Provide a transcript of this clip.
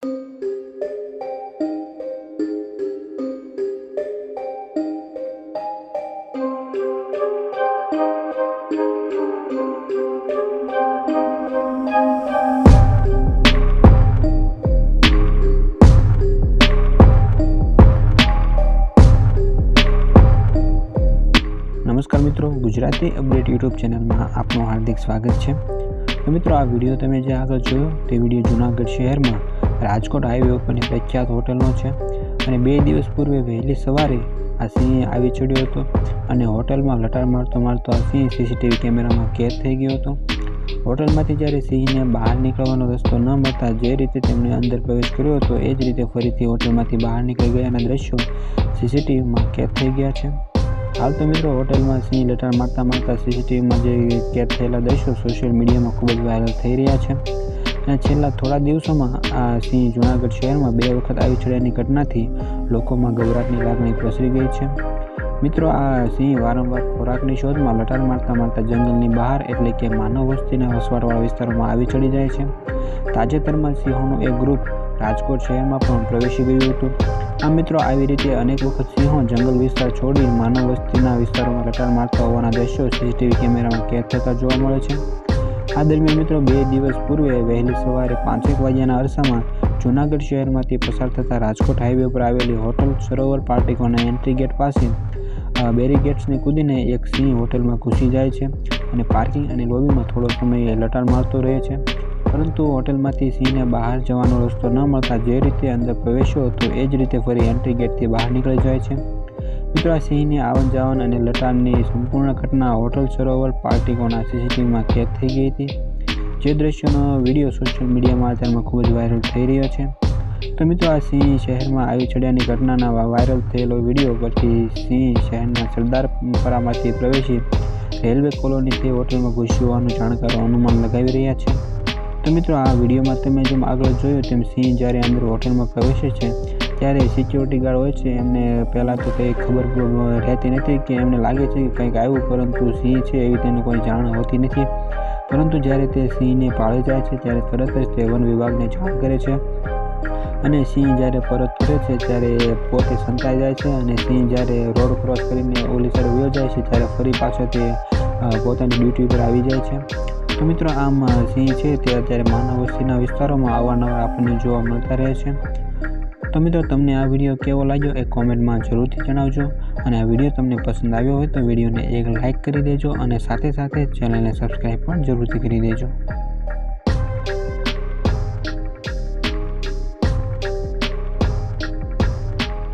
नमस्कार मित्रों, Gujarati update YouTube channel में आपનું हार्दिक स्वागत है। तो मित्रों, आ वीडियो तमे जे आगळ जोयो ते वीडियो जूनागढ़ शहर में राजकोट हाईवे पर प्रख्यात होटलनो छे अने 2 दिवस पूर्वे वहेली सवारे आ सिंह आवी चढ़्यो हतो अने होटल में लटार मारतो मारतो आ सिंह सीसीटीवी कैमरा में कैद थई गयो हतो। होटल में ज्यारे सिंह ने बहार निकळवानो रस्तो न मळता जे रीते तेमणे अंदर प्रवेश कर्यो हतो ए ज रीते फरीथी होटल में बहार निकळी गयाना दृश्यो सीसीटीवी में कैद थई गया छे। हाल तो मित्रों, होटल में सिंह लटार मारता मारता सीसीटीवी में जो कैद थयेला दृश्यों सोशियल मीडिया में खूब वायरल थई रह्या छे अने छेल्ला थोड़ा दिवसों में आ सिंह जूनागढ़ शहर में 2 वखत आवी चढ़्यानी घटनाथी लोकोमां गभराटनी लागणी प्रसरी गई है। मित्रों, आ सिंह वारंवार खोराकनी शोध में लटार मारता मारता जंगलनी बहार एटले के मानव वस्तीना वसवाटवाळा विस्तारोमां आवी चढ़ी जाय छे। ताजेतरमां सिंहोनुं एक ग्रुप राजकोट शहर में पण प्रवेशी गयुं हतुं। आ मित्रों, આવી રીતે अनेक वखत सिंहो जंगल विस्तार छोड़ी मानव वस्तीना विस्तारों लटार मारता होवाना दृश्यों सीसीटीवी कैमरा में कैद थता जोवा मळे छे। आ दरमियान मित्रों 2 दिवस पूर्वे वहेली सवारे 5 वाग्याना अरसामां जूनागढ़ शहरमांथी पसार थता राजकोट हाईवे पर आवेली होटल सरोवर पार्टिकोना एंट्री गेट पासे बेरीगेट्सने कूदीने एक सिंह होटल में घुसी जाय छे अने पार्किंग अने लॉबी में थोड़ो समय लटार मारतो रहे छे। परंतु होटल में सिंह ने बहार जवानो रस्तो न मळता जे रीते अंदर प्रवेश्यो हतो ए ज रीते फरी एंट्री गेट थी बहार निकळी जाय छे। मित्रों, सिंह ने आवन जावन अने लटारनी संपूर्ण घटना होटल सरोवर पार्टिकोना सीसीटीवी में कैद थई गई थी। जे दृश्योनो विडियो सोशल मीडिया में अत्यारे खूब ज वायरल थई रह्यो छे। तो मित्रों, आ सिंह शहर में आवी चढ़्यानी घटनाना वायरल थयेलो विडियो परथी सिंह शहरना सरदारपरामांथी प्रवेशी रेलवे कॉलोनीथी होटल में घुस्यो होવાનું જાણકારો अनुमान लगावी रह्या छे। तो मित्रों, आ विडियो में तमे जेम आगळ जोयुं तेम सिंह ज्यारे अंदर होटल में प्रवेशे छे त्यारे सिक्योरिटी गार्ड होय छे एमने पहेला तो कई खबर रहती नथी कि एमने लागे छे कि कंईक आव्युं, परंतु सिंह छे एवी तेने कोई जाण होती नथी। परंतु ज्यारे ते सिंहने पाळी जाय छे त्यारे तरत ज ते वन विभागने जाण करे छे अने सिंह ज्यारे परत फरे छे त्यारे पोते संताई जाय छे अने सिंह ज्यारे रोड क्रॉस करीने ओली साइड वयो जाय छे त्यारे फरी पाछो ते पोतानी ड्यूटी पर आवी जाय छे। तो मित्रों, आम सिंह है ते अत्यारे मानव वस्तीना विस्तारोमां अवारनवार आपने जोवा मळता रहे छे। तो मित्रों, तमने आ विडियो केवो लाग्यो ए कॉमेंट में जरूरथी जणावजो अने आ विडियो तमने पसंद आव्यो होय तो विडियोने एक लाइक करी देजो अने साथे साथे चेनलने सब्सक्राइब पण जरूरथी करी देजो।